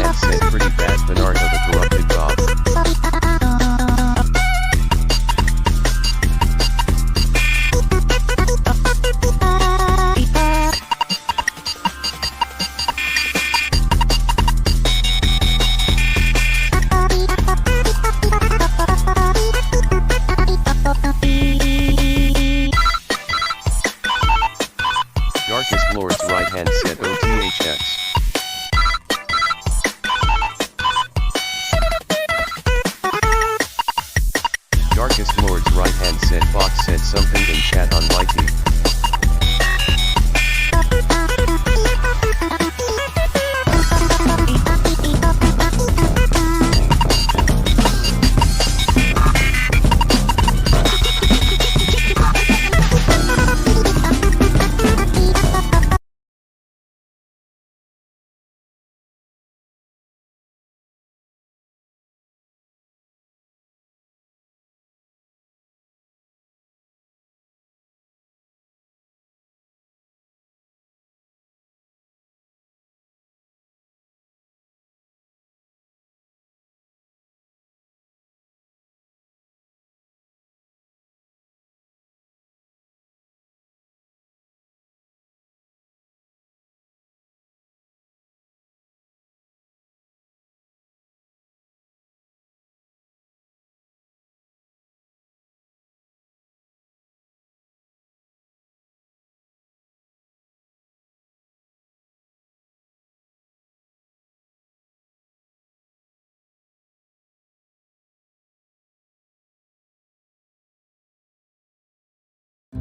hand said pretty bad Bernardo the corrupted Bob. Darkest Lord's right hand said OTHX. Darkest Lord's right hand said Fox said something in chat on YT.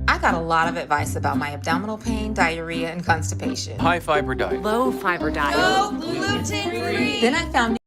I got a lot of advice about my abdominal pain, diarrhea, and constipation. High fiber diet. Low fiber diet. No gluten free. Then I found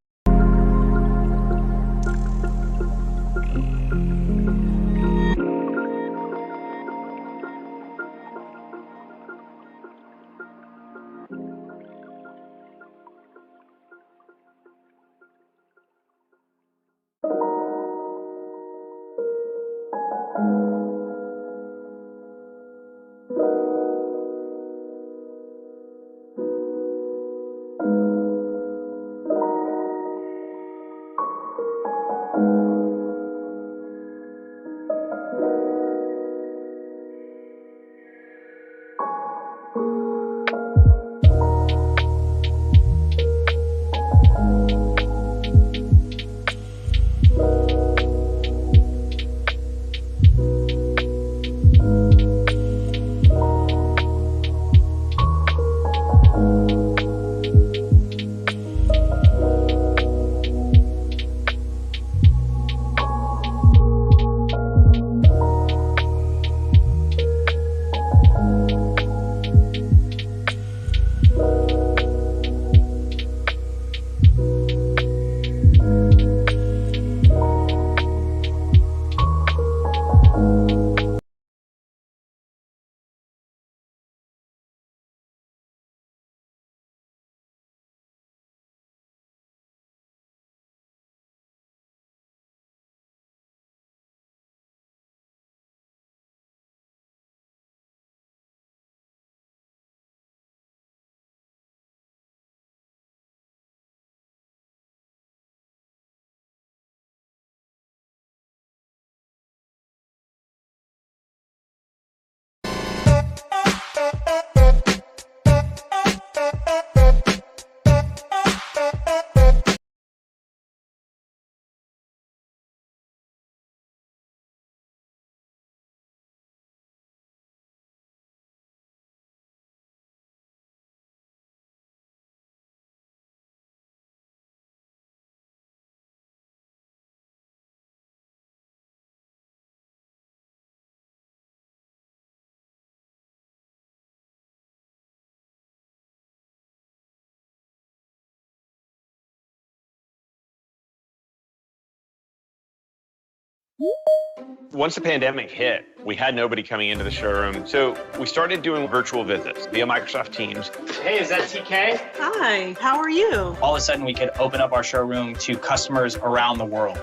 Once the pandemic hit, we had nobody coming into the showroom, so we started doing virtual visits via Microsoft Teams. Hey, is that TK? Hi, how are you? All of a sudden, we could open up our showroom to customers around the world.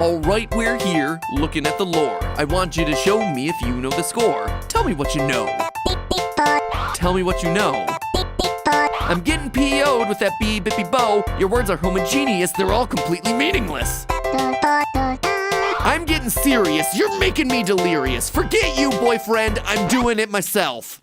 Alright, we're here, looking at the lore. I want you to show me if you know the score. Tell me what you know. Tell me what you know. I'm getting PO'd with that bippy bow. Your words are homogeneous, they're all completely meaningless. I'm getting serious, you're making me delirious. Forget you, boyfriend, I'm doing it myself.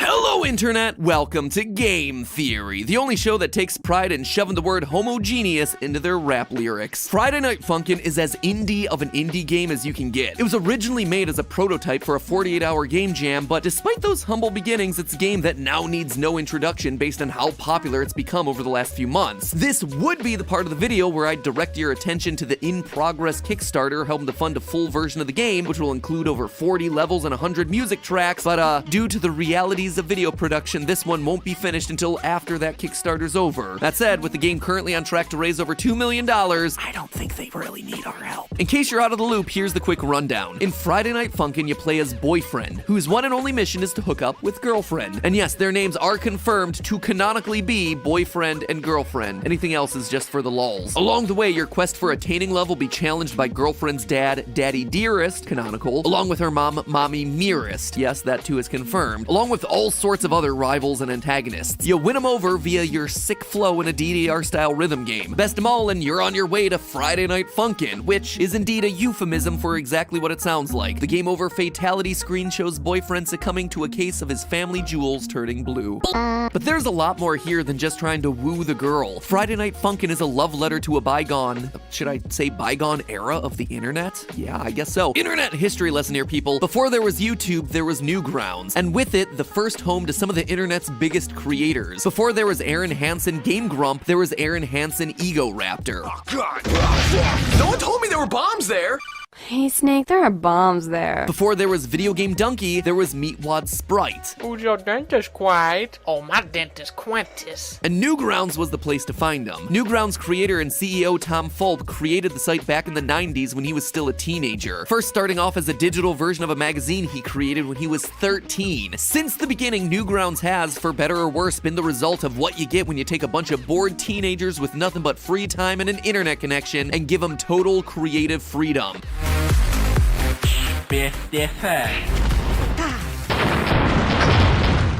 Hello, Internet! Welcome to Game Theory, the only show that takes pride in shoving the word homogeneous into their rap lyrics. Friday Night Funkin' is as indie of an indie game as you can get. It was originally made as a prototype for a 48-hour game jam, but despite those humble beginnings, it's a game that now needs no introduction based on how popular it's become over the last few months. This would be the part of the video where I direct your attention to the in-progress Kickstarter helping to fund a full version of the game, which will include over 40 levels and 100 music tracks, but due to the realities of video production, this one won't be finished until after that Kickstarter's over. That said, with the game currently on track to raise over $2 million, I don't think they really need our help. In case you're out of the loop, here's the quick rundown. In Friday Night Funkin', you play as Boyfriend, whose one and only mission is to hook up with Girlfriend. And yes, their names are confirmed to canonically be Boyfriend and Girlfriend. Anything else is just for the lulz. Along the way, your quest for attaining love will be challenged by Girlfriend's dad, Daddy Dearest, canonical, along with her mom, Mommy Mearest. Yes, that too is confirmed. Along with all sorts of other rivals and antagonists. You win them over via your sick flow in a DDR-style rhythm game. Best of all, and you're on your way to Friday Night Funkin', which is indeed a euphemism for exactly what it sounds like. The game over fatality screen shows Boyfriend succumbing to a case of his family jewels turning blue. But there's a lot more here than just trying to woo the girl. Friday Night Funkin' is a love letter to a bygone, should I say bygone era of the internet? Yeah, I guess so. Internet history lesson here, people. Before there was YouTube, there was Newgrounds, and with it, the first home to some of the internet's biggest creators. Before there was Aaron Hansen Game Grump, there was Aaron Hansen Ego Raptor. Oh, God. No one told me there were bombs there. Hey Snake, there are bombs there. Before there was Video Game Donkey, there was Meatwad Sprite. Who's your dentist, Quite? Oh, my dentist, Quintus. And Newgrounds was the place to find them. Newgrounds creator and CEO Tom Fulp created the site back in the 90s when he was still a teenager. First starting off as a digital version of a magazine he created when he was 13. Since the beginning, Newgrounds has, for better or worse, been the result of what you get when you take a bunch of bored teenagers with nothing but free time and an internet connection and give them total creative freedom.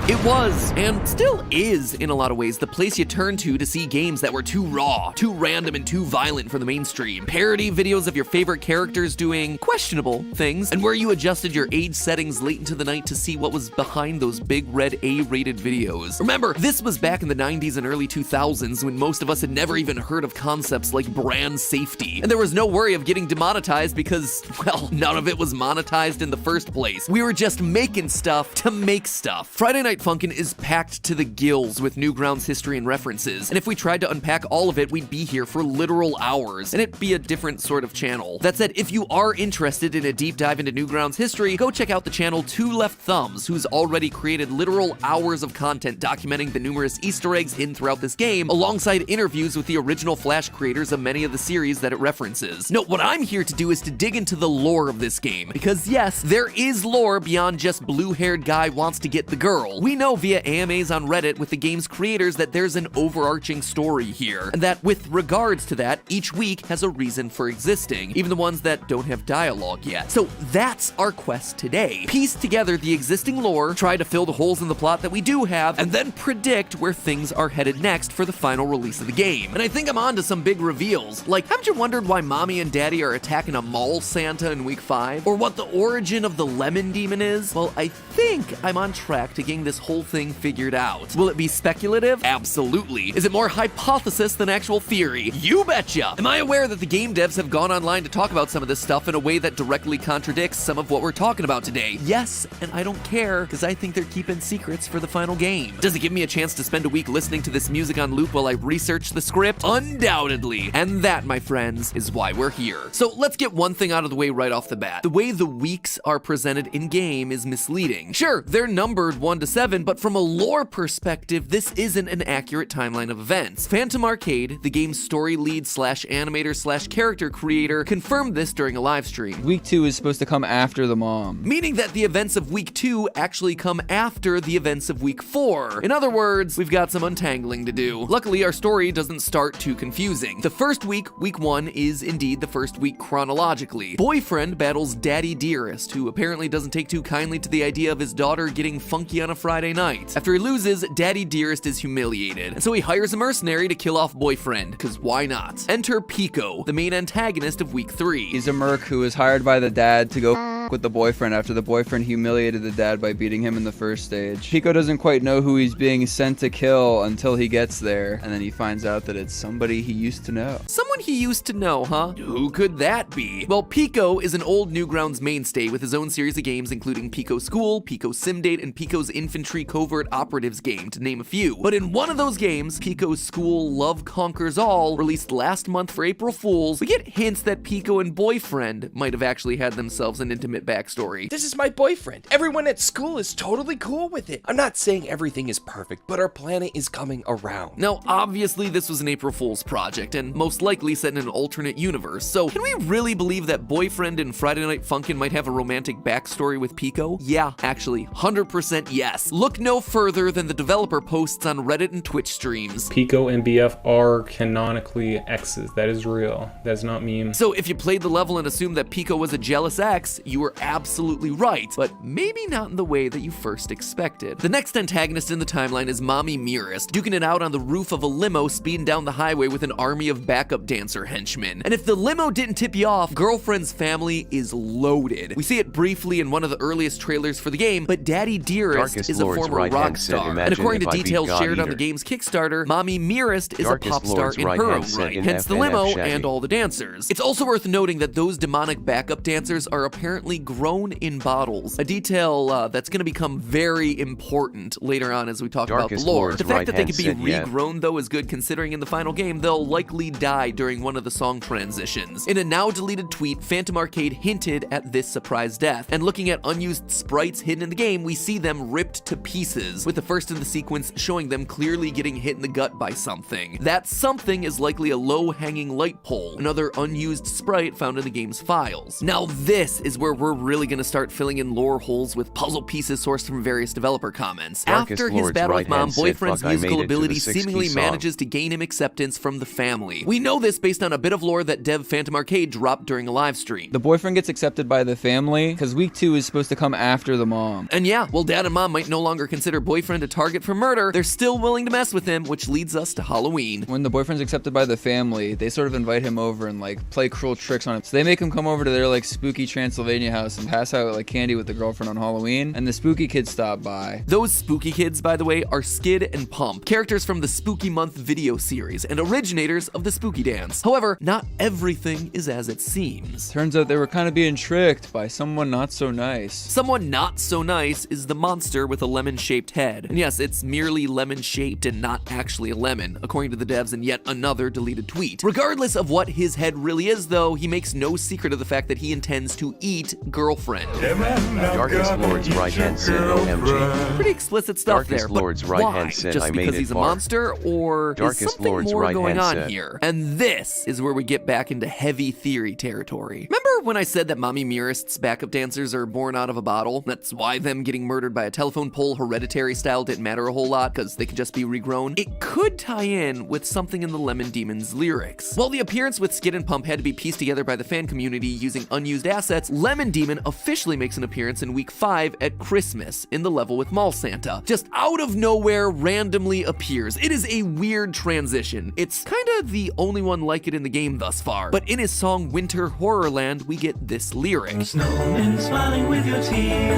It was, and still is in a lot of ways, the place you turn to see games that were too raw, too random, and too violent for the mainstream. Parody videos of your favorite characters doing questionable things, and where you adjusted your age settings late into the night to see what was behind those big red A-rated videos. Remember, this was back in the 90s and early 2000s when most of us had never even heard of concepts like brand safety. And there was no worry of getting demonetized because, well, none of it was monetized in the first place. We were just making stuff to make stuff. Friday Night Funkin' is packed to the gills with Newgrounds history and references, and if we tried to unpack all of it, we'd be here for literal hours, and it'd be a different sort of channel. That said, if you are interested in a deep dive into Newgrounds history, go check out the channel Two Left Thumbs, who's already created literal hours of content documenting the numerous Easter eggs hidden throughout this game, alongside interviews with the original Flash creators of many of the series that it references. No, what I'm here to do is to dig into the lore of this game, because yes, there is lore beyond just blue-haired guy wants to get the girl. We know via AMAs on Reddit with the game's creators that there's an overarching story here, and that with regards to that, each week has a reason for existing, even the ones that don't have dialogue yet. So that's our quest today. Piece together the existing lore, try to fill the holes in the plot that we do have, and then predict where things are headed next for the final release of the game. And I think I'm on to some big reveals, like haven't you wondered why Mommy and Daddy are attacking a mall Santa in week 5? Or what the origin of the Lemon Demon is? Well, I think I'm on track to getting this whole thing figured out. Will it be speculative? Absolutely. Is it more hypothesis than actual theory? You betcha! Am I aware that the game devs have gone online to talk about some of this stuff in a way that directly contradicts some of what we're talking about today? Yes, and I don't care, because I think they're keeping secrets for the final game. Does it give me a chance to spend a week listening to this music on loop while I research the script? Undoubtedly. And that, my friends, is why we're here. So let's get one thing out of the way right off the bat. The way the weeks are presented in-game is misleading. Sure, they're numbered 1 to 7, 7, but from a lore perspective, this isn't an accurate timeline of events. Phantom Arcade, the game's story lead slash animator slash character creator, confirmed this during a live stream. Week 2 is supposed to come after the mom. Meaning that the events of week 2 actually come after the events of week 4. In other words, we've got some untangling to do. Luckily, our story doesn't start too confusing. The first week, week 1, is indeed the first week chronologically. Boyfriend battles Daddy Dearest, who apparently doesn't take too kindly to the idea of his daughter getting funky on a Friday night. After he loses, Daddy Dearest is humiliated, and so he hires a mercenary to kill off Boyfriend, cause why not? Enter Pico, the main antagonist of week 3. He's a merc who was hired by the dad to go with the boyfriend after the boyfriend humiliated the dad by beating him in the first stage. Pico doesn't quite know who he's being sent to kill until he gets there, and then he finds out that it's somebody he used to know. Someone he used to know, huh? Who could that be? Well, Pico is an old Newgrounds mainstay with his own series of games including Pico School, Pico Simdate, and Pico's Infantry Covert Operatives game, to name a few. But in one of those games, Pico School Love Conquers All, released last month for April Fools, we get hints that Pico and Boyfriend might have actually had themselves an intimate backstory. This is my boyfriend. Everyone at school is totally cool with it. I'm not saying everything is perfect, but our planet is coming around. Now, obviously this was an April Fool's project, and most likely set in an alternate universe, so can we really believe that Boyfriend and Friday Night Funkin' might have a romantic backstory with Pico? Yeah, actually, 100% yes. Look no further than the developer posts on Reddit and Twitch streams. Pico and BF are canonically exes. That is real. That's not meme. So if you played the level and assumed that Pico was a jealous ex, you were absolutely right, but maybe not in the way that you first expected. The next antagonist in the timeline is Mommy Mirist, duking it out on the roof of a limo speeding down the highway with an army of backup dancer henchmen. And if the limo didn't tip you off, Girlfriend's family is loaded. We see it briefly in one of the earliest trailers for the game, but Daddy Dearest is a former rock star. And according to details shared on the game's Kickstarter, Mommy Mirist is a pop star in her own right, hence the limo and all the dancers. It's also worth noting that those demonic backup dancers are apparently grown in bottles, a detail that's going to become very important later on as we talk about the lore. The fact that they could be regrown though is good, considering in the final game they'll likely die during one of the song transitions. In a now deleted tweet, Phantom Arcade hinted at this surprise death, and looking at unused sprites hidden in the game, we see them ripped to pieces, with the first in the sequence showing them clearly getting hit in the gut by something. That something is likely a low-hanging light pole, another unused sprite found in the game's files. Now this is where we're really going to start filling in lore holes with puzzle pieces sourced from various developer comments. After his battle with Mom, Boyfriend's musical ability seemingly manages to gain him acceptance from the family. We know this based on a bit of lore that dev Phantom Arcade dropped during a live stream. The boyfriend gets accepted by the family because week 2 is supposed to come after the mom. And yeah, while Dad and Mom might no longer consider Boyfriend a target for murder, they're still willing to mess with him, which leads us to Halloween. When the boyfriend's accepted by the family, they sort of invite him over and like play cruel tricks on him. So they make him come over to their like spooky Transylvania house and pass out like candy with the girlfriend on Halloween, and the spooky kids stop by. Those spooky kids, by the way, are Skid and Pump, characters from the Spooky Month video series and originators of the Spooky Dance. However, not everything is as it seems. Turns out they were kind of being tricked by someone not so nice. Someone not so nice is the monster with a lemon-shaped head. And yes, it's merely lemon-shaped and not actually a lemon, according to the devs in yet another deleted tweet. Regardless of what his head really is, though, he makes no secret of the fact that he intends to eat Girlfriend. Darkest Lord's right hand said OMG. Pretty explicit stuff Darkest there, but Lord's right why? hand said Just I because made he's it a far. monster, or Darkest is something Lord's more right going hand on said. here? And this is where we get back into heavy theory territory. Remember when I said that Mommy Mirist's backup dancers are born out of a bottle? That's why them getting murdered by a telephone pole hereditary style didn't matter a whole lot, because they could just be regrown. It could tie in with something in the Lemon Demon's lyrics. While the appearance with Skid and Pump had to be pieced together by the fan community using unused assets, Lemon Demon officially makes an appearance in week 5 at Christmas in the level with Mall Santa. Just out of nowhere randomly appears. It is a weird transition. It's kinda the only one like it in the game thus far. But in his song Winter Horrorland, we get this lyric. Snowmen smiling with your teeth,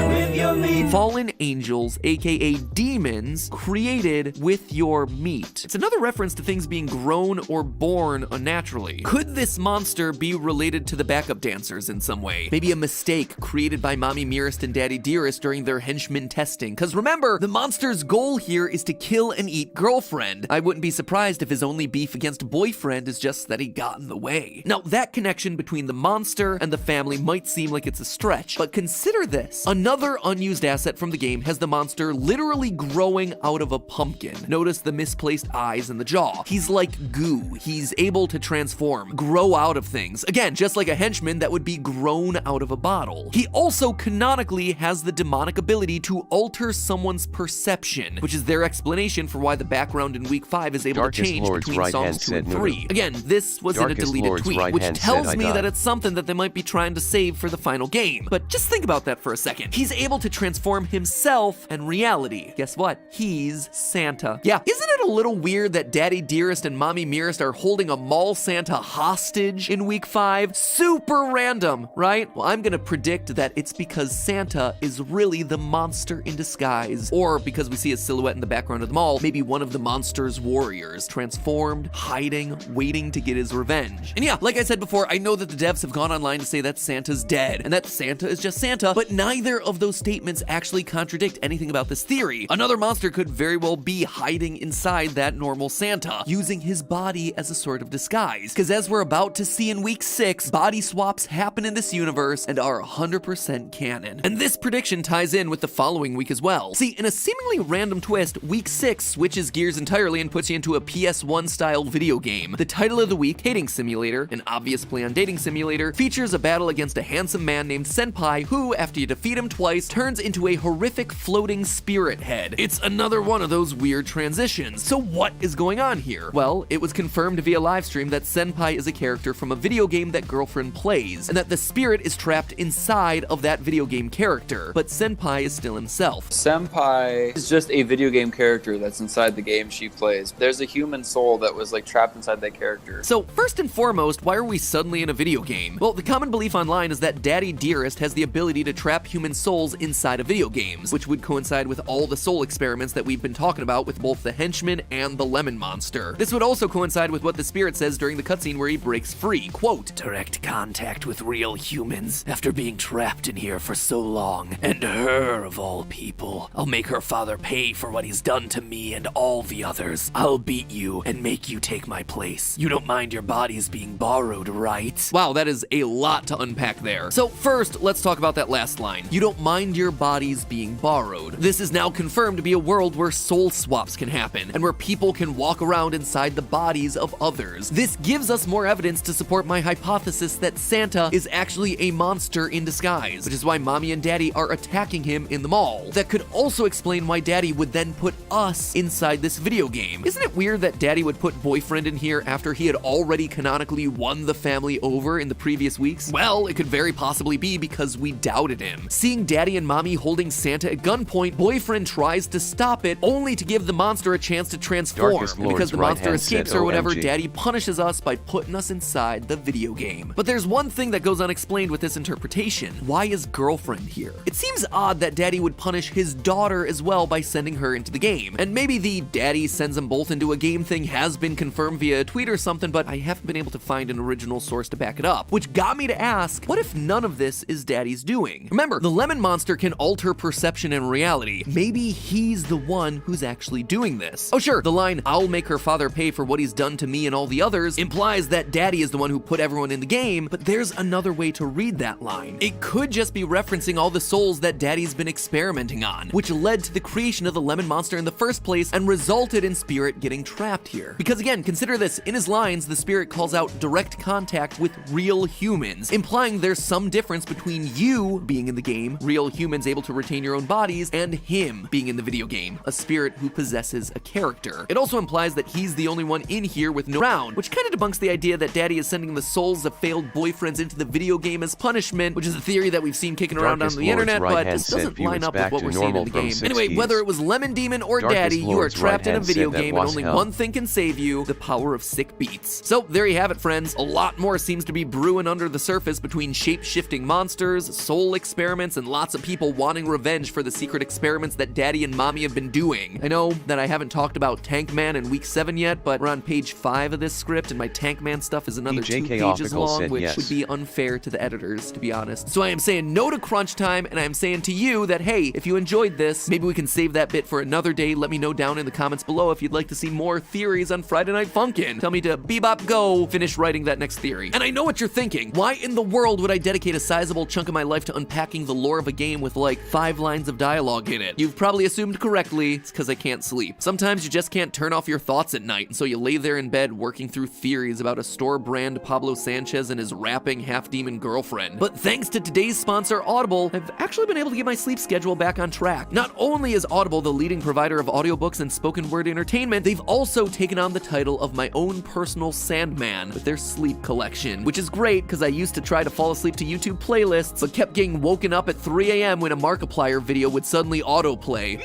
with your meat. Fallen angels, aka demons, created with your meat. It's another reference to things being grown or born unnaturally. Could this monster be related to the backup dancers in some way? Maybe a mistake created by Mommy Mirist and Daddy Dearest during their henchman testing. Cause remember, the monster's goal here is to kill and eat Girlfriend. I wouldn't be surprised if his only beef against Boyfriend is just that he got in the way. Now, that connection between the monster and the family might seem like it's a stretch, but consider this. Another unused asset from the game has the monster literally growing out of a pumpkin. Notice the misplaced eyes and the jaw. He's like goo. He's able to transform, grow out of things. Again, just like a henchman that would be grown out of a bottle. He also canonically has the demonic ability to alter someone's perception, which is their explanation for why the background in week 5 is able to change between songs 2 and 3. Again, this was in a deleted tweet, which tells me that it's something that they might be trying to save for the final game. But just think about that for a second. He's able to transform himself and reality. Guess what? He's Santa. Yeah, isn't it a little weird that Daddy Dearest and Mommy Nearest are holding a mall Santa hostage in week 5? Super random, right? Well, I'm gonna predict that it's because Santa is really the monster in disguise, or because we see his silhouette in the background of the mall, maybe one of the monster's warriors, transformed, hiding, waiting to get his revenge. And yeah, like I said before, I know that the devs have gone online to say that Santa's dead, and that Santa is just Santa, but neither of those statements actually contradict anything about this theory. Another monster could very well be hiding inside that normal Santa, using his body as a sort of disguise. Because as we're about to see in week 6, body swaps happen in this universe and are 100% canon. And this prediction ties in with the following week as well. See, in a seemingly random twist, week 6 switches gears entirely and puts you into a PS1 style video game. The title of the week, Dating Simulator, an obvious play on Dating Simulator, features a battle against a handsome man named Senpai who, after you defeat him twice, turns into a horrific floating spirit head. It's another one of those weird transitions. So what is going on here? Well, it was confirmed via livestream that Senpai is a character from a video game that Girlfriend plays, and that the spirit is trapped inside of that video game character, but Senpai is still himself. Senpai is just a video game character that's inside the game she plays. There's a human soul that was like trapped inside that character. So first and foremost, why are we suddenly in a video game? Well, the common belief online is that Daddy Dearest has the ability to trap human souls inside of video games, which would coincide with all the soul experiments that we've been talking about with both the henchman and the lemon monster. This would also coincide with what the spirit says during the cutscene where he breaks free, quote, "Direct contact with real humans after being trapped in here for so long, and her of all people. I'll make her father pay for what he's done to me and all the others. I'll beat you and make you take my place. You don't mind your bodies being borrowed, right?" Wow, that is a lot to unpack there. So first, let's talk about that last line. You don't mind your bodies being borrowed. This is now confirmed to be a world where soul swaps can happen, and where people can walk around inside the bodies of others. This gives us more evidence to support my hypothesis that Santa is actually a monster in disguise, which is why Mommy and Daddy are attacking him in the mall. That could also explain why Daddy would then put us inside this video game. Isn't it weird that Daddy would put Boyfriend in here after he had already canonically won the family over in the previous weeks? Well, it could very possibly be because we doubted him. Seeing Daddy and Mommy holding Santa at gunpoint, Boyfriend tries to stop it, only to give the monster a chance to transform. And because the monster escapes or whatever, Daddy punishes us by putting us inside the video game. But there's one thing that goes unexplained with this interpretation. Why is Girlfriend here? It seems odd that Daddy would punish his daughter as well by sending her into the game. And maybe the Daddy sends them both into a game thing has been confirmed via a tweet or something, but I haven't been able to find an original source to back it up. Which got me to ask, what if none of this is Daddy's doing? Remember, the lemon monster can alter perception and reality. Maybe he's the one who's actually doing this. Oh sure, the line, "I'll make her father pay for what he's done to me and all the others," implies that Daddy is the one who put everyone in the game, but there's another way to read that line. It could just be referencing all the souls that Daddy's been experimenting on, which led to the creation of the lemon monster in the first place and resulted in Spirit getting trapped here. Because again, consider this, in his lines, the Spirit calls out direct contact with real humans, implying there's some difference between you being in the game, real humans able to retain your own bodies, and him being in the video game, a spirit who possesses a character. It also implies that he's the only one in here with no round, which kind of debunks the idea that Daddy is sending the souls of failed boyfriends into the video game as punishment, which is a theory that we've seen kicking around on the internet, but this doesn't line up with what we're seeing in the game. Anyway, whether it was Lemon Demon or Daddy, you are trapped in a video game and only one thing can save you, the power of sick beats. So there you have it, friends. A lot more seems to be brewing under the surface between shape-shifting monsters, soul experiments, and lots of people wanting revenge for the secret experiments that Daddy and Mommy have been doing. I know that I haven't talked about Tank Man in week 7 yet, but we're on page 5 of this script, and my Tank Man stuff is another 2 pages long, which would be unfair to the editors, to be honest. So I am saying no to crunch time, and I am saying to you that, hey, if you enjoyed this, maybe we can save that bit for another day. Let me know down in the comments below if you'd like to see more theories on Friday Night Funkin'. Tell me to bebop go finish writing that next theory. And I know what you're thinking. Why in the world would I dedicate a sizable chunk of my life to unpacking the lore of a game game with like 5 lines of dialogue in it. You've probably assumed correctly, it's because I can't sleep. Sometimes you just can't turn off your thoughts at night, and so you lay there in bed working through theories about a store brand Pablo Sanchez and his rapping half-demon girlfriend. But thanks to today's sponsor, Audible, I've actually been able to get my sleep schedule back on track. Not only is Audible the leading provider of audiobooks and spoken word entertainment, they've also taken on the title of my own personal Sandman with their sleep collection, which is great because I used to try to fall asleep to YouTube playlists, but kept getting woken up at 3 a.m. when a Markiplier video would suddenly autoplay.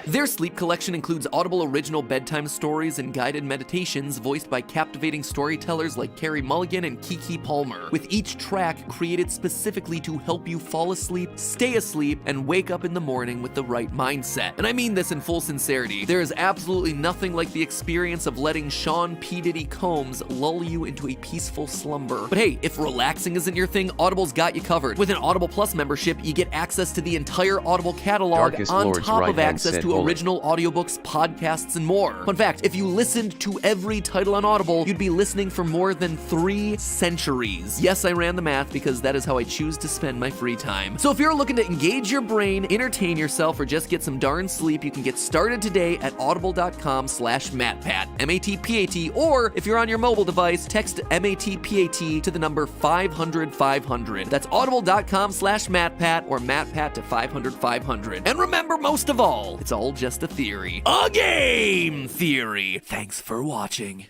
Their sleep collection includes Audible original bedtime stories and guided meditations voiced by captivating storytellers like Carey Mulligan and Kiki Palmer, with each track created specifically to help you fall asleep, stay asleep, and wake up in the morning with the right mindset. And I mean this in full sincerity. There is absolutely nothing like the experience of letting Sean P. Diddy Combs lull you into a peaceful slumber. But hey, if relaxing isn't your thing, Audible's got you covered. With an Audible Plus membership, you get access to the entire Audible catalog Darkest on Lord's top of right-hand access said to bullet. original audiobooks, podcasts, and more. Fun fact, if you listened to every title on Audible, you'd be listening for more than 3 centuries. Yes, I ran the math because that is how I choose to spend my free time. So if you're looking to engage your brain, entertain yourself, or just get some darn sleep, you can get started today at audible.com/MattPat, M-A-T-P-A-T, or if you're on your mobile device, text MATPAT to the number 500-500. That's audible.com/MattPat or MattPat to 500-500. And remember, most of all, it's all just a theory. A game theory. Thanks for watching.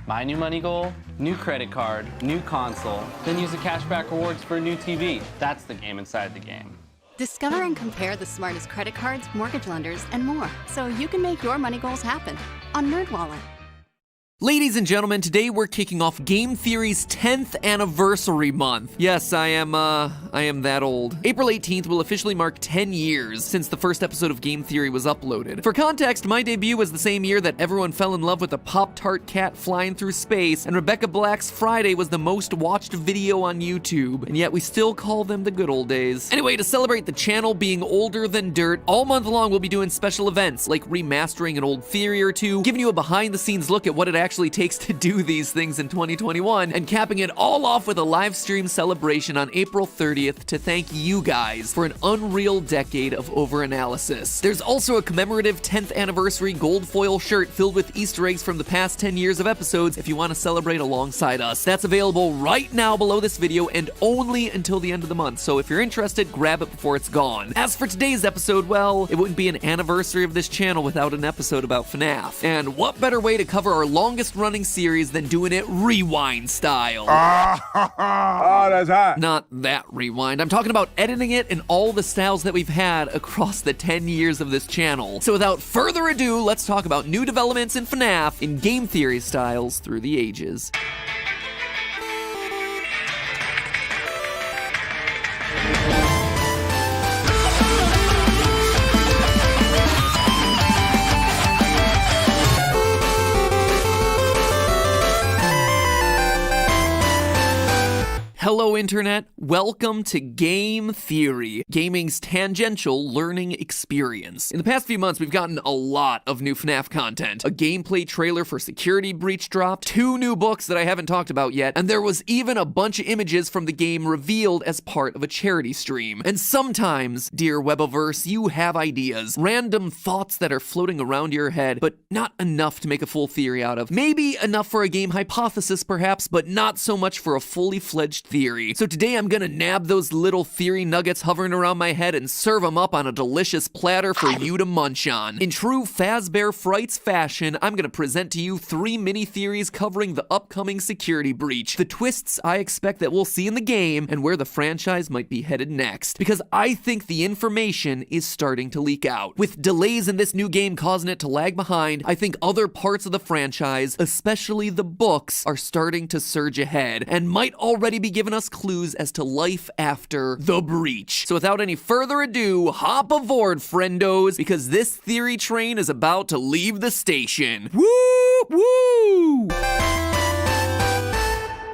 My new money goal, new credit card, new console, then use the cashback rewards for a new TV. That's the game inside the game. Discover and compare the smartest credit cards, mortgage lenders, and more, so you can make your money goals happen on NerdWallet. Ladies and gentlemen, today we're kicking off Game Theory's 10th anniversary month. Yes, I am that old. April 18th will officially mark 10 years since the first episode of Game Theory was uploaded. For context, my debut was the same year that everyone fell in love with a Pop-Tart cat flying through space, and Rebecca Black's Friday was the most watched video on YouTube, and yet we still call them the good old days. Anyway, to celebrate the channel being older than dirt, all month long we'll be doing special events, like remastering an old theory or two, giving you a behind-the-scenes look at what it actually takes to do these things in 2021, and capping it all off with a live stream celebration on April 30th to thank you guys for an unreal decade of overanalysis. There's also a commemorative 10th anniversary gold foil shirt filled with Easter eggs from the past 10 years of episodes if you want to celebrate alongside us. That's available right now below this video and only until the end of the month, so if you're interested, grab it before it's gone. As for today's episode, well, it wouldn't be an anniversary of this channel without an episode about FNAF. And what better way to cover our longest running series than doing it rewind style. Oh, that's hot. Not that rewind. I'm talking about editing it in all the styles that we've had across the 10 years of this channel. So without further ado, let's talk about new developments in FNAF in Game Theory styles through the ages. Hello, Internet. Welcome to Game Theory, gaming's tangential learning experience. In the past few months, we've gotten a lot of new FNAF content. A gameplay trailer for Security Breach dropped, 2 new books that I haven't talked about yet, and there was even a bunch of images from the game revealed as part of a charity stream. And sometimes, dear Webiverse, you have ideas, random thoughts that are floating around your head, but not enough to make a full theory out of. Maybe enough for a game hypothesis, perhaps, but not so much for a fully fledged theory. So today I'm gonna nab those little theory nuggets hovering around my head and serve them up on a delicious platter for you to munch on. In true Fazbear Frights fashion, I'm gonna present to you 3 mini theories covering the upcoming Security Breach, the twists I expect that we'll see in the game, and where the franchise might be headed next. Because I think the information is starting to leak out. With delays in this new game causing it to lag behind, I think other parts of the franchise, especially the books, are starting to surge ahead, and might already be giving us clues as to life after the breach. So without any further ado, hop aboard, friendos, because this theory train is about to leave the station. Woo! Woo!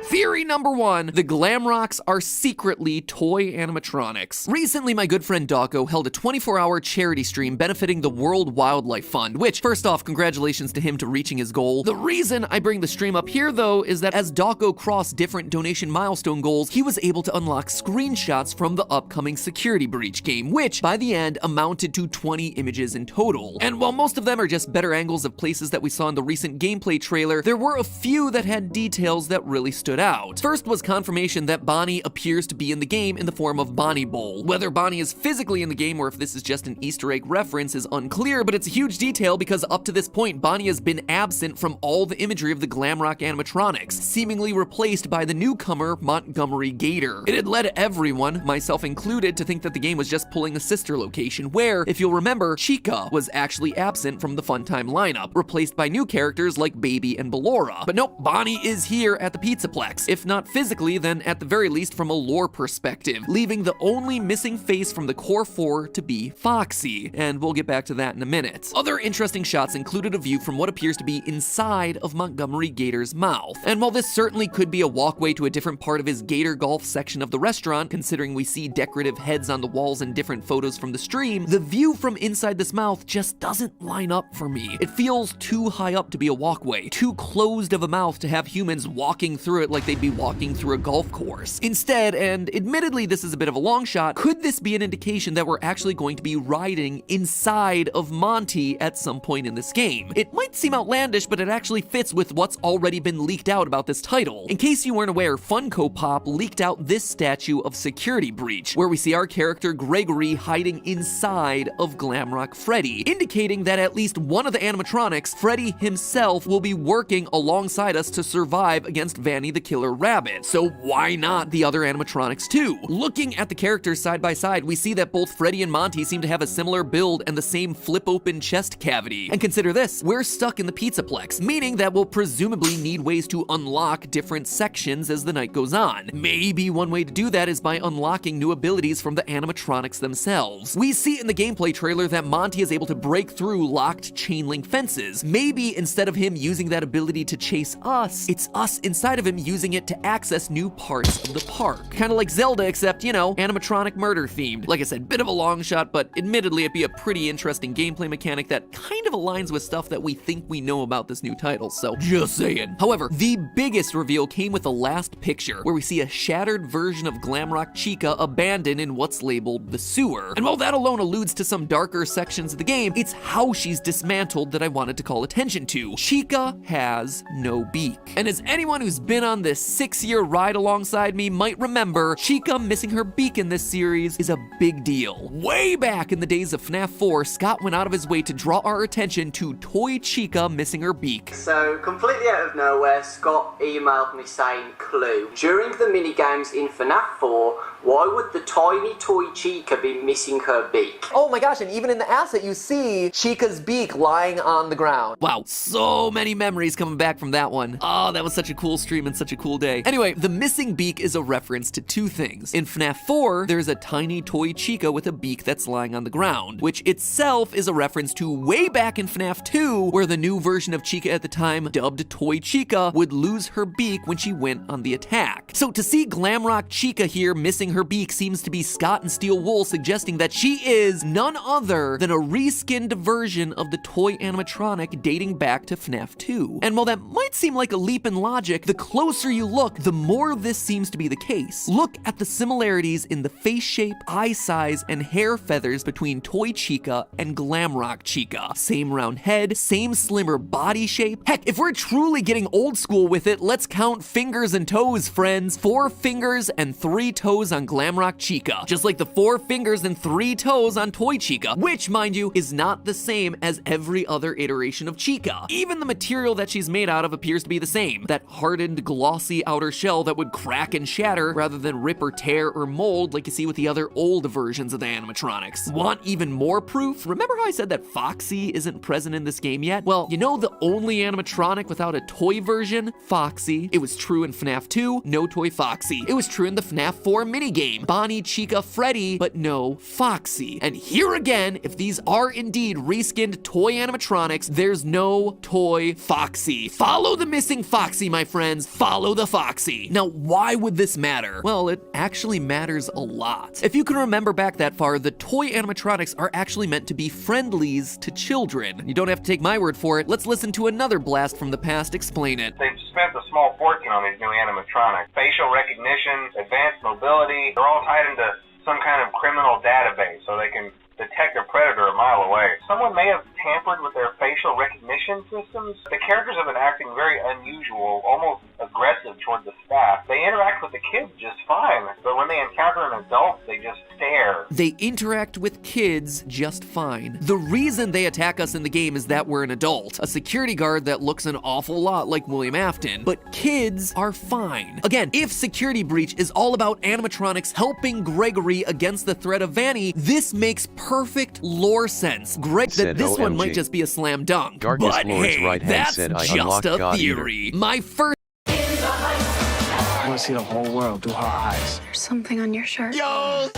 Theory number 1, the Glamrocks are secretly toy animatronics. Recently, my good friend Dawko held a 24-hour charity stream benefiting the World Wildlife Fund, which, first off, congratulations to him to reaching his goal. The reason I bring the stream up here, though, is that as Dawko crossed different donation milestone goals, he was able to unlock screenshots from the upcoming Security Breach game, which, by the end, amounted to 20 images in total. And while most of them are just better angles of places that we saw in the recent gameplay trailer, there were a few that had details that really stood out. First was confirmation that Bonnie appears to be in the game in the form of Bonnie Bowl. Whether Bonnie is physically in the game or if this is just an Easter egg reference is unclear, but it's a huge detail because up to this point, Bonnie has been absent from all the imagery of the Glamrock animatronics, seemingly replaced by the newcomer Montgomery Gator. It had led everyone, myself included, to think that the game was just pulling a sister location where, if you'll remember, Chica was actually absent from the Funtime lineup, replaced by new characters like Baby and Ballora. But nope, Bonnie is here at the Pizzaplex, if not physically, then at the very least from a lore perspective, leaving the only missing face from the core 4 to be Foxy, and we'll get back to that in a minute. Other interesting shots included a view from what appears to be inside of Montgomery Gator's mouth, and while this certainly could be a walkway to a different part of his Gator Golf section of the restaurant, considering we see decorative heads on the walls and different photos from the stream, the view from inside this mouth just doesn't line up for me. It feels too high up to be a walkway, too closed of a mouth to have humans walking through it like they'd be walking through a golf course. Instead, and admittedly this is a bit of a long shot, could this be an indication that we're actually going to be riding inside of Monty at some point in this game? It might seem outlandish, but it actually fits with what's already been leaked out about this title. In case you weren't aware, Funko Pop leaked out this statue of Security Breach, where we see our character Gregory hiding inside of Glamrock Freddy, indicating that at least one of the animatronics, Freddy himself, will be working alongside us to survive against Vanny the Killer Rabbit. So why not the other animatronics too? Looking at the characters side by side, we see that both Freddy and Monty seem to have a similar build and the same flip-open chest cavity. And consider this, we're stuck in the Pizzaplex, meaning that we'll presumably need ways to unlock different sections as the night goes on. Maybe one way to do that is by unlocking new abilities from the animatronics themselves. We see in the gameplay trailer that Monty is able to break through locked chain link fences. Maybe instead of him using that ability to chase us, it's us inside of him using it to access new parts of the park. Kind of like Zelda, except, you know, animatronic murder themed. Like I said, bit of a long shot, but admittedly it'd be a pretty interesting gameplay mechanic that kind of aligns with stuff that we think we know about this new title, so just saying. However, the biggest reveal came with the last picture, where we see a shattered version of Glamrock Chica abandoned in what's labeled the sewer. And while that alone alludes to some darker sections of the game, it's how she's dismantled that I wanted to call attention to. Chica has no beak. And as anyone who's been on this 6-year ride alongside me might remember, Chica missing her beak in this series is a big deal. Way back in the days of FNAF 4, Scott went out of his way to draw our attention to Toy Chica missing her beak. So, completely out of nowhere, Scott emailed me saying, clue. During the minigames in FNAF 4, why would the tiny toy Chica be missing her beak? Oh my gosh, and even in the asset you see Chica's beak lying on the ground. Wow, so many memories coming back from that one. Oh, that was such a cool stream and such a cool day. Anyway, the missing beak is a reference to two things. In FNAF 4, there's a tiny toy Chica with a beak that's lying on the ground, which itself is a reference to way back in FNAF 2, where the new version of Chica at the time, dubbed Toy Chica, would lose her beak when she went on the attack. So to see Glamrock Chica here missing her beak seems to be Scott and Steel Wool suggesting that she is none other than a reskinned version of the toy animatronic dating back to FNAF 2. And while that might seem like a leap in logic, the closer you look, the more this seems to be the case. Look at the similarities in the face shape, eye size, and hair feathers between Toy Chica and Glamrock Chica. Same round head, same slimmer body shape. Heck, if we're truly getting old school with it, let's count fingers and toes, friends. 4 fingers and 3 toes on Glamrock Chica, just like the 4 fingers and 3 toes on Toy Chica, which, mind you, is not the same as every other iteration of Chica. Even the material that she's made out of appears to be the same, that hardened, glossy outer shell that would crack and shatter rather than rip or tear or mold like you see with the other old versions of the animatronics. Want even more proof? Remember how I said that Foxy isn't present in this game yet? Well, you know the only animatronic without a toy version? Foxy. It was true in FNAF 2, no toy Foxy. It was true in the FNAF 4 mini toy game. Bonnie, Chica, Freddy, but no Foxy. And here again, if these are indeed reskinned toy animatronics, there's no toy Foxy. Follow the missing Foxy, my friends. Follow the Foxy. Now, why would this matter? Well, it actually matters a lot. If you can remember back that far, the toy animatronics are actually meant to be friendlies to children. You don't have to take my word for it. Let's listen to another blast from the past explain it. They've spent a small fortune on these new animatronics. Facial recognition, advanced mobility, they're all tied into some kind of criminal database so they can detect a predator a mile away. Someone may have tampered with their facial recognition systems. The characters have been acting very unusual, almost aggressive toward the staff. They interact with the kids just fine, but when they encounter an adult, they just stare. They interact with kids just fine. The reason they attack us in the game is that we're an adult, a security guard that looks an awful lot like William Afton, but kids are fine. Again, if Security Breach is all about animatronics helping Gregory against the threat of Vanny, this makes perfect lore sense. Greg, that this OMG. one might just be a slam dunk. Darkest But Lord's hey, right hand that's said, I just unlocked a God theory. My first I want to see the whole world through her eyes. There's something on your shirt. Yo!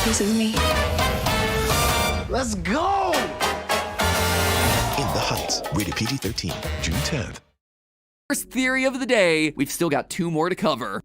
This is me. Let's go! In the Heights, rated PG-13, June 10th. first theory of the day. We've still got 2 more to cover.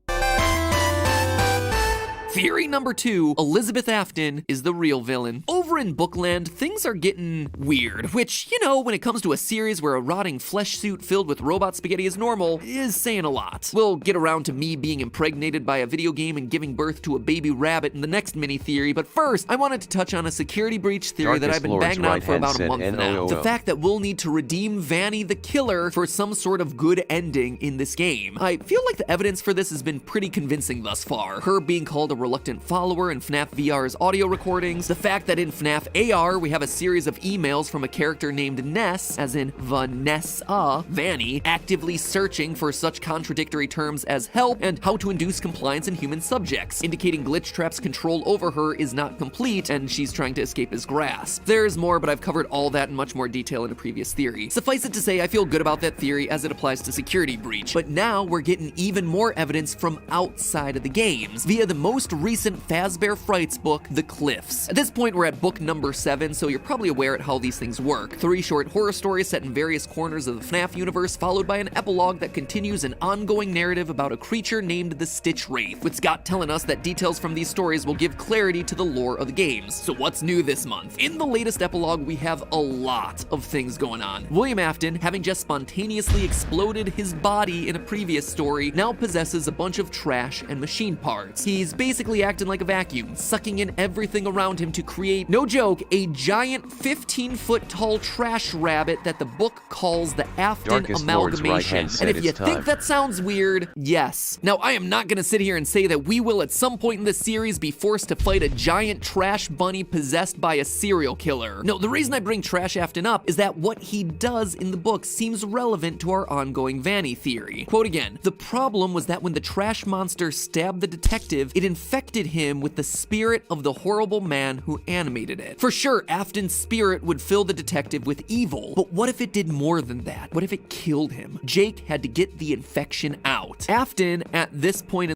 Theory number 2, Elizabeth Afton is the real villain. Over in Bookland, things are getting weird, which, you know, when it comes to a series where a rotting flesh suit filled with robot spaghetti is normal, is saying a lot. We'll get around to me being impregnated by a video game and giving birth to a baby rabbit in the next mini theory, but first, I wanted to touch on a security breach theory that I've been banging on for about a month now. The fact that we'll need to redeem Vanny the killer for some sort of good ending in this game. I feel like the evidence for this has been pretty convincing thus far. Her being called a reluctant follower in FNAF VR's audio recordings, the fact that in FNAF AR we have a series of emails from a character named Ness, as in Vanessa, Vanny, actively searching for such contradictory terms as help and how to induce compliance in human subjects, indicating Glitchtrap's control over her is not complete and she's trying to escape his grasp. There's more, but I've covered all that in much more detail in a previous theory. Suffice it to say, I feel good about that theory as it applies to Security Breach, but now we're getting even more evidence from outside of the games, via the most recent Fazbear Frights book, The Cliffs. At this point, we're at book number 7, so you're probably aware at how these things work. 3 short horror stories set in various corners of the FNAF universe, followed by an epilogue that continues an ongoing narrative about a creature named the Stitch Wraith, with Scott telling us that details from these stories will give clarity to the lore of the games. So what's new this month? In the latest epilogue, we have a lot of things going on. William Afton, having just spontaneously exploded his body in a previous story, now possesses a bunch of trash and machine parts. He's basically acting like a vacuum, sucking in everything around him to create, no joke, a giant 15-foot tall trash rabbit that the book calls the Afton Darkest Amalgamation. Right, and if you think that sounds weird, yes. Now, I am not gonna sit here and say that we will at some point in this series be forced to fight a giant trash bunny possessed by a serial killer. No, the reason I bring Trash Afton up is that what he does in the book seems relevant to our ongoing Vanny theory. Quote again, "The problem was that when the trash monster stabbed the detective, it infected him with the spirit of the horrible man who animated it. For sure, Afton's spirit would fill the detective with evil, but what if it did more than that? What if it killed him? Jake had to get the infection out." Afton, at this point in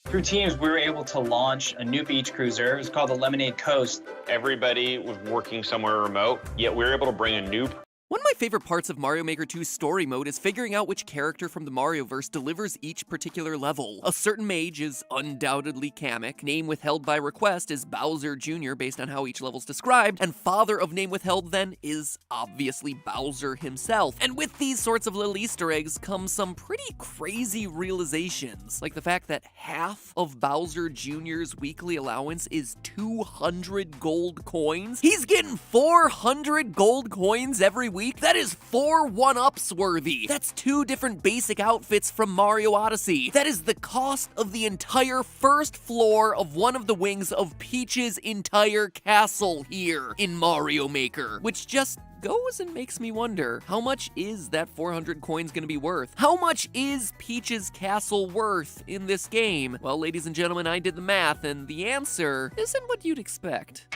Through teams, we were able to launch a new beach cruiser. It was called the Lemonade Coast. Everybody was working somewhere remote, yet we were able to bring a new One of my favorite parts of Mario Maker 2's story mode is figuring out which character from the Marioverse delivers each particular level. A certain mage is undoubtedly Kamek, name withheld by request is Bowser Jr. based on how each level's described, and father of name withheld then is obviously Bowser himself. And with these sorts of little Easter eggs come some pretty crazy realizations, like the fact that half of Bowser Jr.'s weekly allowance is 200 gold coins. He's getting 400 gold coins every week week? That is 4 one-ups worthy. That's 2 different basic outfits from Mario Odyssey. That is the cost of the entire first floor of one of the wings of Peach's entire castle here in Mario Maker, which just goes and makes me wonder, how much is that 400 coins gonna be worth? How much is Peach's castle worth in this game? Well, ladies and gentlemen, I did the math, and the answer isn't what you'd expect.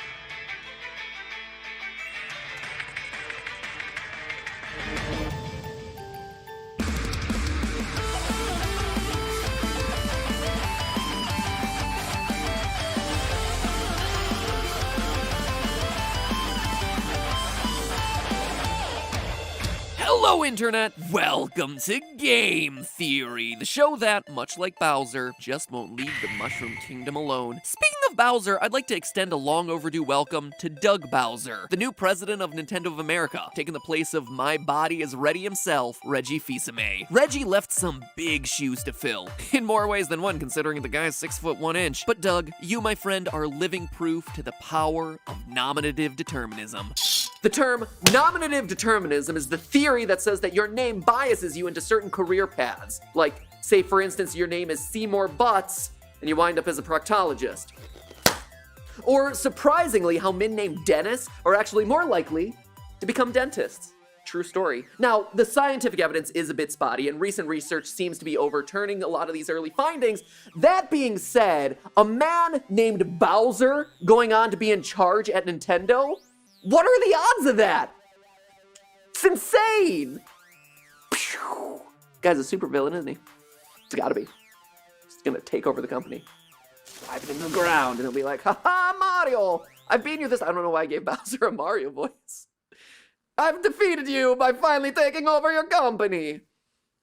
Hello, Internet! Welcome to Game Theory, the show that, much like Bowser, just won't leave the Mushroom Kingdom alone. Speaking of Bowser, I'd like to extend a long overdue welcome to Doug Bowser, the new president of Nintendo of America, taking the place of my body is ready himself, Reggie Fils-Aimé. Reggie left some big shoes to fill, in more ways than one considering the guy's 6'1". But Doug, you, my friend, are living proof to the power of nominative determinism. The term nominative determinism is the theory that says that your name biases you into certain career paths. Like, say for instance, your name is Seymour Butts, and you wind up as a proctologist. Or, surprisingly, how men named Dennis are actually more likely to become dentists. True story. Now, the scientific evidence is a bit spotty, and recent research seems to be overturning a lot of these early findings. That being said, a man named Bowser going on to be in charge at Nintendo? What are the odds of that? It's insane! Pew. Guy's a super villain, isn't he? It's gotta be. He's gonna take over the company. Drive it into the ground, and he'll be like, "Ha-ha, Mario! I've beaten you this." I don't know why I gave Bowser a Mario voice. "I've defeated you by finally taking over your company."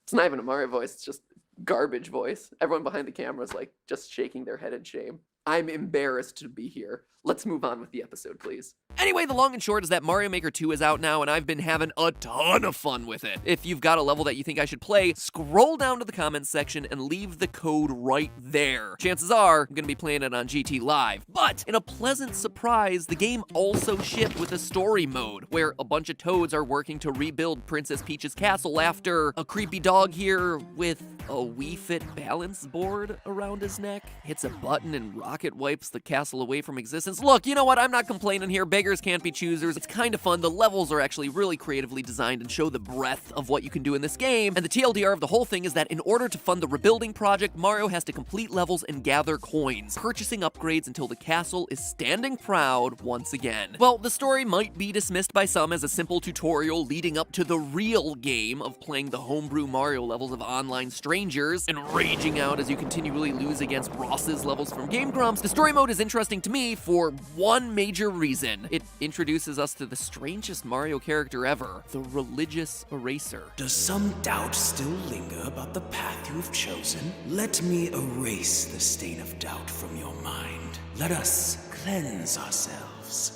It's not even a Mario voice, it's just garbage voice. Everyone behind the camera is like just shaking their head in shame. I'm embarrassed to be here. Let's move on with the episode, please. Anyway, the long and short is that Mario Maker 2 is out now, and I've been having a ton of fun with it. If you've got a level that you think I should play, scroll down to the comments section and leave the code right there. Chances are, I'm gonna be playing it on GT Live. But, in a pleasant surprise, the game also shipped with a story mode, where a bunch of toads are working to rebuild Princess Peach's castle after a creepy dog here with a Wii Fit balance board around his neck hits a button and rocket wipes the castle away from existence. Look, you know what? I'm not complaining here. Beggars can't be choosers. It's kind of fun. The levels are actually really creatively designed and show the breadth of what you can do in this game. And the TLDR of the whole thing is that in order to fund the rebuilding project, Mario has to complete levels and gather coins, purchasing upgrades until the castle is standing proud once again. Well, the story might be dismissed by some as a simple tutorial leading up to the real game of playing the homebrew Mario levels of online strangers and raging out as you continually lose against Ross's levels from Game Grumps. The story mode is interesting to me for one major reason. It introduces us to the strangest Mario character ever, the religious eraser. Does some doubt still linger about the path you have chosen? Let me erase the stain of doubt from your mind. Let us cleanse ourselves.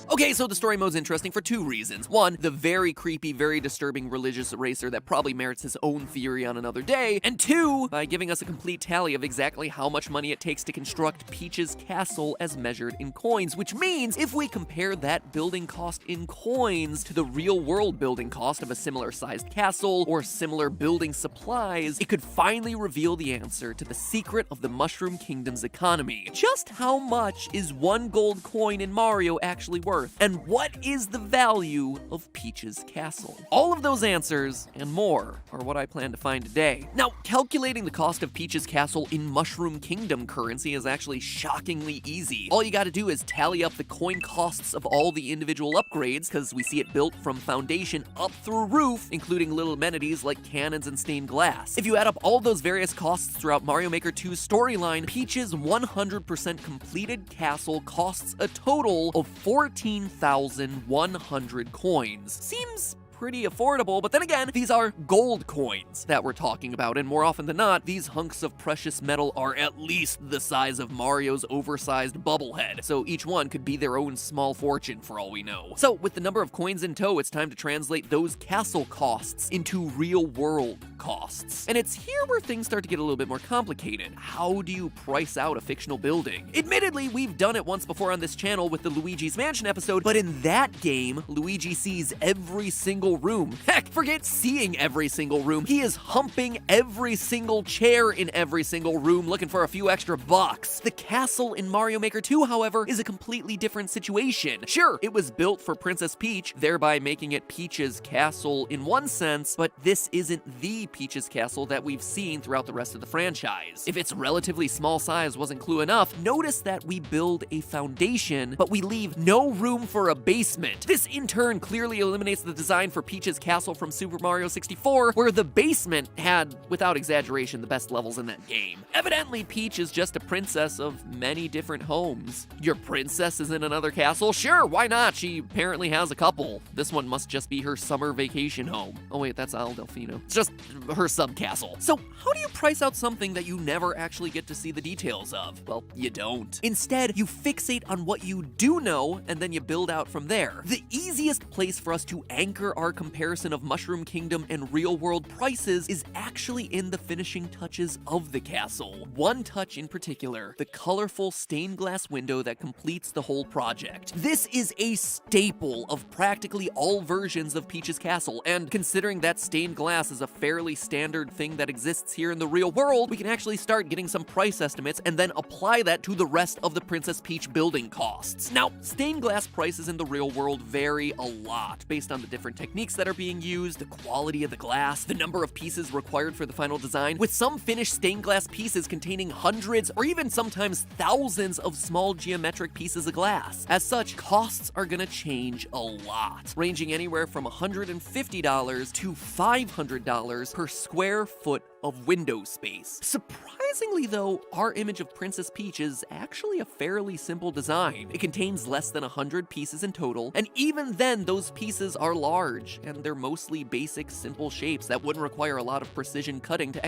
Okay, so the story mode's interesting for 2 reasons. One, the very creepy, very disturbing religious eraser that probably merits his own theory on another day. And 2, by giving us a complete tally of exactly how much money it takes to construct Peach's castle as measured in coins, which means if we compare that building cost in coins to the real-world building cost of a similar-sized castle or similar building supplies, it could finally reveal the answer to the secret of the Mushroom Kingdom's economy. Just how much is 1 gold coin in Mario actually worth? And what is the value of Peach's castle? All of those answers and more are what I plan to find today. Now, calculating the cost of Peach's castle in Mushroom Kingdom currency is actually shockingly easy. All you gotta do is tally up the coin costs of all the individual upgrades, because we see it built from foundation up through roof, including little amenities like cannons and stained glass. If you add up all those various costs throughout Mario Maker 2's storyline, Peach's 100% completed castle costs a total of 14,100 coins. Seems pretty affordable, but then again, these are gold coins that we're talking about, and more often than not, these hunks of precious metal are at least the size of Mario's oversized bubblehead, so each one could be their own small fortune for all we know. So, with the number of coins in tow, it's time to translate those castle costs into real-world costs. And it's here where things start to get a little bit more complicated. How do you price out a fictional building? Admittedly, we've done it once before on this channel with the Luigi's Mansion episode, but in that game, Luigi sees every single room. Heck, forget seeing every single room. He is humping every single chair in every single room looking for a few extra bucks. The castle in Mario Maker 2, however, is a completely different situation. Sure, it was built for Princess Peach, thereby making it Peach's castle in one sense, but this isn't the Peach's castle that we've seen throughout the rest of the franchise. If its relatively small size wasn't clue enough, notice that we build a foundation, but we leave no room for a basement. This in turn clearly eliminates the design for Peach's castle from Super Mario 64, where the basement had, without exaggeration, the best levels in that game. Evidently, Peach is just a princess of many different homes. Your princess is in another castle? Sure, why not? She apparently has a couple. This one must just be her summer vacation home. Oh wait, that's Isle Delfino. It's just her sub-castle. So how do you price out something that you never actually get to see the details of? Well, you don't. Instead, you fixate on what you do know, and then you build out from there. The easiest place for us to anchor our comparison of Mushroom Kingdom and real-world prices is actually in the finishing touches of the castle. One touch in particular, the colorful stained glass window that completes the whole project. This is a staple of practically all versions of Peach's castle, and considering that stained glass is a fairly standard thing that exists here in the real world, we can actually start getting some price estimates and then apply that to the rest of the Princess Peach building costs. Now, stained glass prices in the real world vary a lot based on the different techniques that are being used, the quality of the glass, the number of pieces required for the final design, with some finished stained glass pieces containing hundreds or even sometimes thousands of small geometric pieces of glass. As such, costs are gonna change a lot, ranging anywhere from $150 to $500 per square foot of window space. Surprisingly though, our image of Princess Peach is actually a fairly simple design. It contains less than 100 pieces in total, and even then those pieces are large, and they're mostly basic, simple shapes that wouldn't require a lot of precision cutting to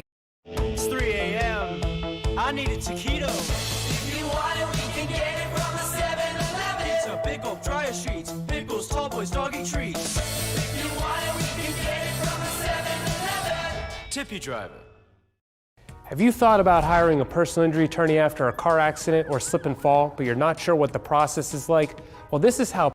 It's 3 a.m. I need a taquito. If you want it, we can get it from the 7-Eleven. It's a big old dryer sheets, pickles, tall boys, doggy treats. If you want it, we can get it from the 7-Eleven. Tippy driver. Have you thought about hiring a personal injury attorney after a car accident or slip and fall, but you're not sure what the process is like? Well, this is how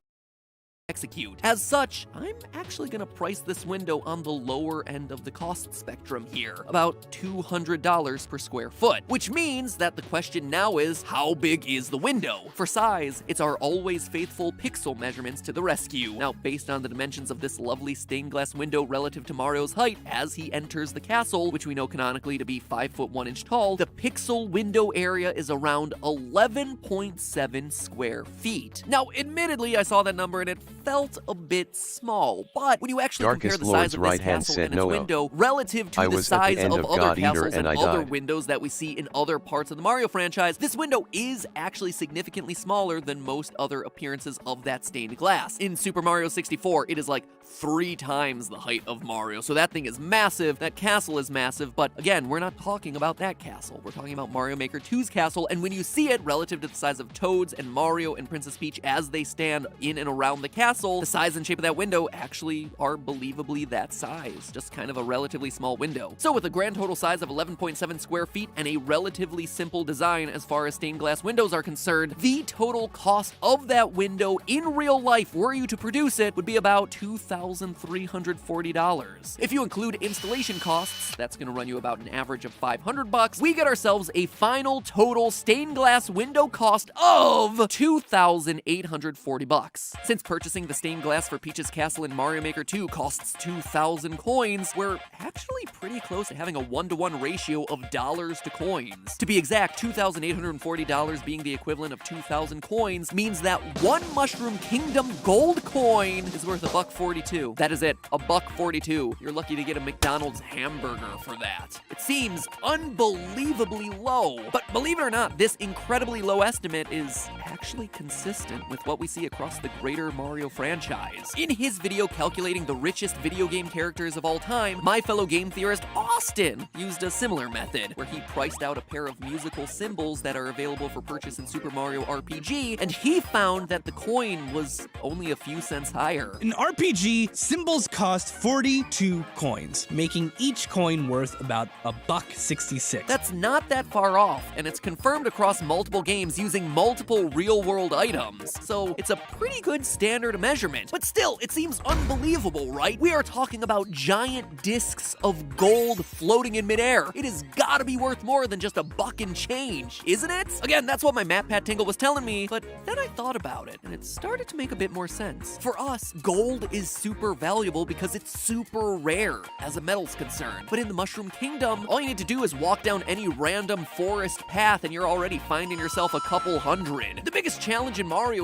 execute. As such, I'm actually gonna price this window on the lower end of the cost spectrum here, about $200 per square foot, which means that the question now is, how big is the window? For size, it's our always faithful pixel measurements to the rescue. Now, based on the dimensions of this lovely stained glass window relative to Mario's height as he enters the castle, which we know canonically to be 5 foot 1 inch tall, the pixel window area is around 11.7 square feet. Now, admittedly, I saw that number and it felt a bit small, but when you actually compare the size of this castle and its window relative to the size of other castles and other windows that we see in other parts of the Mario franchise, this window is actually significantly smaller than most other appearances of that stained glass. In Super Mario 64, it is like 3 times the height of Mario, so that thing is massive, that castle is massive, but again, we're not talking about that castle. We're talking about Mario Maker 2's castle, and when you see it relative to the size of Toad's and Mario and Princess Peach as they stand in and around the castle, the size and shape of that window actually are believably that size, just kind of a relatively small window. So with a grand total size of 11.7 square feet and a relatively simple design as far as stained glass windows are concerned, the total cost of that window in real life, were you to produce it, would be about $2,340. If you include installation costs, that's gonna run you about an average of $500. We get ourselves a final total stained glass window cost of $2,840. Since purchasing the stained glass for Peach's castle in Mario Maker 2 costs 2,000 coins, we're actually pretty close to having a 1-to-1 ratio of dollars to coins. To be exact, $2,840 being the equivalent of 2,000 coins means that one Mushroom Kingdom gold coin is worth $1.42. That is it, $1.42. You're lucky to get a McDonald's hamburger for that. It seems unbelievably low, but believe it or not, this incredibly low estimate is actually consistent with what we see across the greater Mario franchise. In his video calculating the richest video game characters of all time, my fellow game theorist Austin used a similar method, where he priced out a pair of musical symbols that are available for purchase in Super Mario RPG, and he found that the coin was only a few cents higher. In RPG, symbols cost 42 coins, making each coin worth about $1.66. That's not that far off, and it's confirmed across multiple games using multiple real-world items. So it's a pretty good standard measurement. But still, it seems unbelievable, right? We are talking about giant discs of gold floating in midair. It has gotta be worth more than just $1 and change, isn't it? Again, that's what my MatPat Tingle was telling me, but then I thought about it, and it started to make a bit more sense. For us, gold is super valuable because it's super rare as a metal's concerned. But in the Mushroom Kingdom, all you need to do is walk down any random forest path and you're already finding yourself a couple hundred. The biggest challenge in Mario